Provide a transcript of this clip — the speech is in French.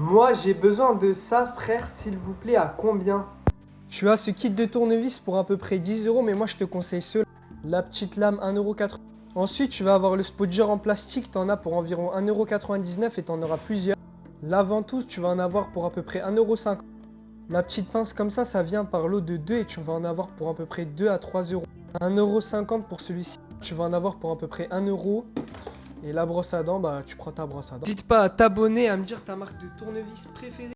Moi, j'ai besoin de ça, frère, s'il vous plaît, à combien? Tu as ce kit de tournevis pour à peu près 10 euros, mais moi je te conseille ceux-là. La petite lame 1,80 €. Ensuite, tu vas avoir le spudger en plastique, t'en as pour environ 1,99 € et t'en auras plusieurs. La ventouse, tu vas en avoir pour à peu près 1,50 €. La petite pince comme ça vient par lot de 2 et tu vas en avoir pour à peu près 2 à 3 euros. 1,50 € pour celui-ci, tu vas en avoir pour à peu près 1 euro. Et la brosse à dents, bah tu prends ta brosse à dents. N'hésite pas à t'abonner, à me dire ta marque de tournevis préférée.